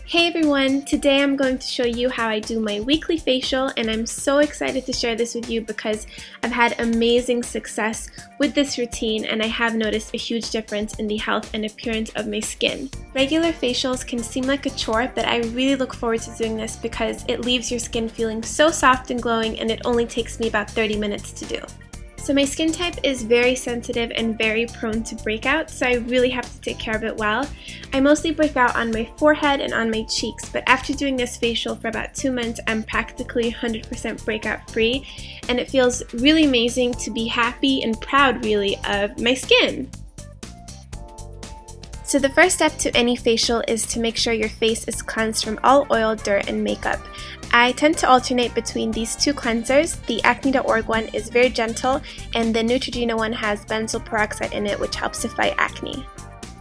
Hey everyone, today I'm going to show you how I do my weekly facial, and I'm so excited to share this with you because I've had amazing success with this routine and I have noticed a huge difference in the health and appearance of my skin. Regular facials can seem like a chore, but I really look forward to doing this because it leaves your skin feeling so soft and glowing, and it only takes me about 30 minutes to do. So my skin type is very sensitive and very prone to breakouts, so I really have to take care of it well. I mostly break out on my forehead and on my cheeks, but after doing this facial for about 2 months, I'm practically 100% breakout free, and it feels really amazing to be happy and proud really of my skin. So the first step to any facial is to make sure your face is cleansed from all oil, dirt, and makeup. I tend to alternate between these two cleansers. The acne.org one is very gentle, and the Neutrogena one has benzoyl peroxide in it, which helps to fight acne.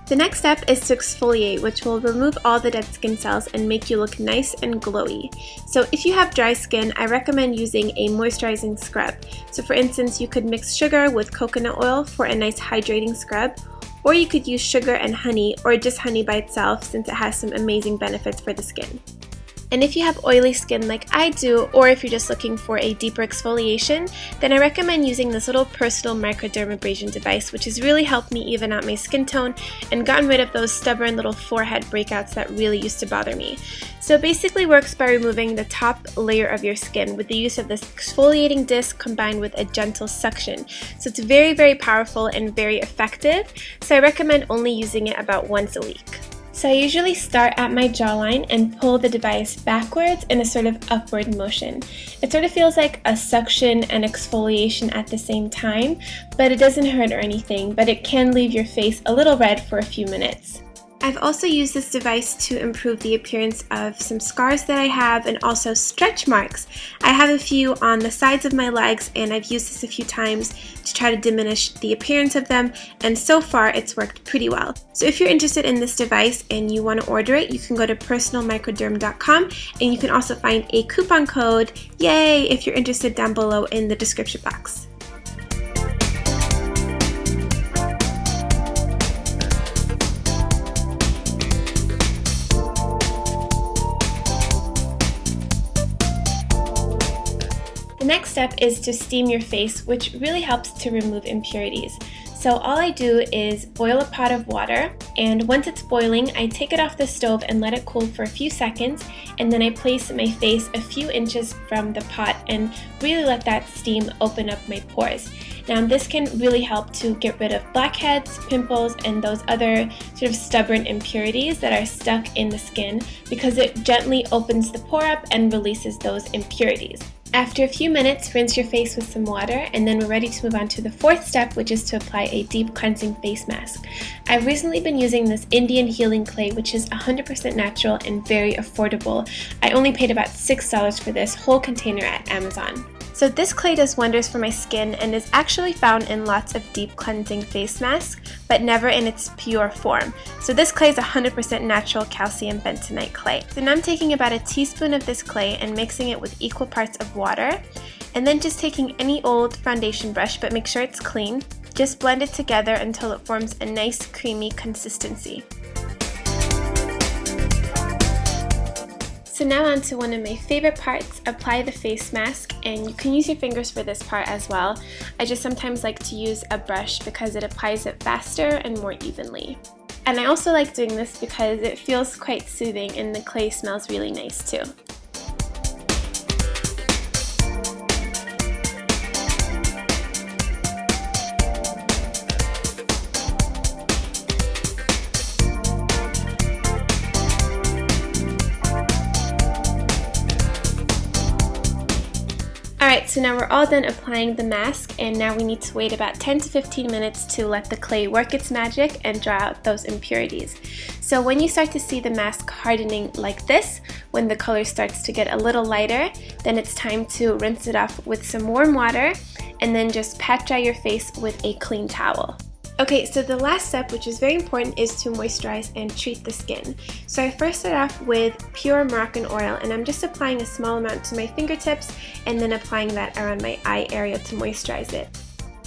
The next step is to exfoliate, which will remove all the dead skin cells and make you look nice and glowy. So if you have dry skin, I recommend using a moisturizing scrub. So for instance, you could mix sugar with coconut oil for a nice hydrating scrub, or you could use sugar and honey, or just honey by itself since it has some amazing benefits for the skin. And if you have oily skin like I do, or if you're just looking for a deeper exfoliation, then I recommend using this little personal Microderm abrasion device, which has really helped me even out my skin tone and gotten rid of those stubborn little forehead breakouts that really used to bother me. So it basically works by removing the top layer of your skin with the use of this exfoliating disc combined with a gentle suction. So it's very, very powerful and very effective, so I recommend only using it about once a week. So I usually start at my jawline and pull the device backwards in a sort of upward motion. It sort of feels like a suction and exfoliation at the same time, but it doesn't hurt or anything, but it can leave your face a little red for a few minutes. I've also used this device to improve the appearance of some scars that I have and also stretch marks. I have a few on the sides of my legs, and I've used this a few times to try to diminish the appearance of them, and so far it's worked pretty well. So if you're interested in this device and you want to order it, you can go to personalmicroderm.com, and you can also find a coupon code, yay, if you're interested, down below in the description box. The next step is to steam your face, which really helps to remove impurities. So all I do is boil a pot of water, and once it's boiling, I take it off the stove and let it cool for a few seconds, and then I place my face a few inches from the pot and really let that steam open up my pores. Now this can really help to get rid of blackheads, pimples, and those other sort of stubborn impurities that are stuck in the skin because it gently opens the pore up and releases those impurities. After a few minutes, rinse your face with some water, and then we're ready to move on to the fourth step, which is to apply a deep cleansing face mask. I've recently been using this Indian healing clay, which is 100% natural and very affordable. I only paid about $6 for this whole container at Amazon. So this clay does wonders for my skin and is actually found in lots of deep cleansing face masks, but never in its pure form. So this clay is 100% natural calcium bentonite clay. So now I'm taking about a teaspoon of this clay and mixing it with equal parts of water, and then just taking any old foundation brush, but make sure it's clean. Just blend it together until it forms a nice creamy consistency. So now on to one of my favorite parts, apply the face mask, and you can use your fingers for this part as well. I just sometimes like to use a brush because it applies it faster and more evenly. And I also like doing this because it feels quite soothing and the clay smells really nice too. Alright, so now we're all done applying the mask, and now we need to wait about 10 to 15 minutes to let the clay work its magic and draw out those impurities. So when you start to see the mask hardening like this, when the color starts to get a little lighter, then it's time to rinse it off with some warm water, and then just pat dry your face with a clean towel. Okay, so the last step, which is very important, is to moisturize and treat the skin. So I first start off with Pure Moroccan Oil, and I'm just applying a small amount to my fingertips and then applying that around my eye area to moisturize it.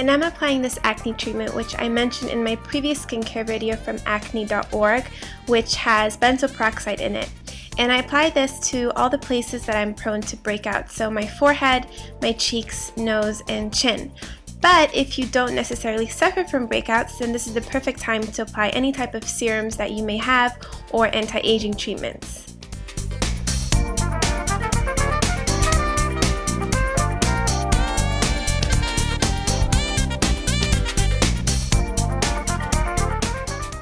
And I'm applying this acne treatment, which I mentioned in my previous skincare video from acne.org, which has benzoyl peroxide in it. and I apply this to all the places that I'm prone to breakouts, so my forehead, my cheeks, nose, and chin. But if you don't necessarily suffer from breakouts, then this is the perfect time to apply any type of serums that you may have or anti-aging treatments.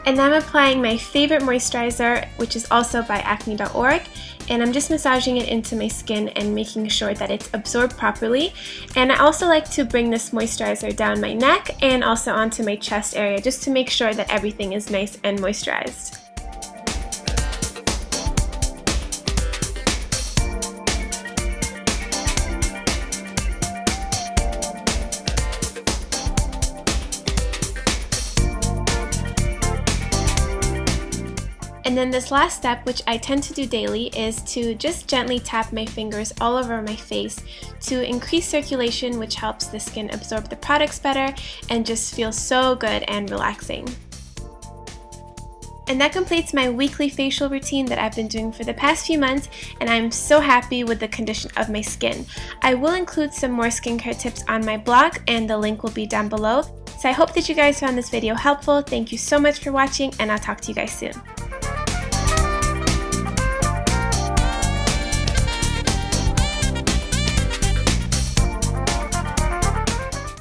And I'm applying my favorite moisturizer, which is also by acne.org, and I'm just massaging it into my skin and making sure that it's absorbed properly. And I also like to bring this moisturizer down my neck and also onto my chest area just to make sure that everything is nice and moisturized. And then this last step, which I tend to do daily, is to just gently tap my fingers all over my face to increase circulation, which helps the skin absorb the products better and just feels so good and relaxing. And that completes my weekly facial routine that I've been doing for the past few months, and I'm so happy with the condition of my skin. I will include some more skincare tips on my blog, and the link will be down below. So I hope that you guys found this video helpful. Thank you so much for watching, and I'll talk to you guys soon.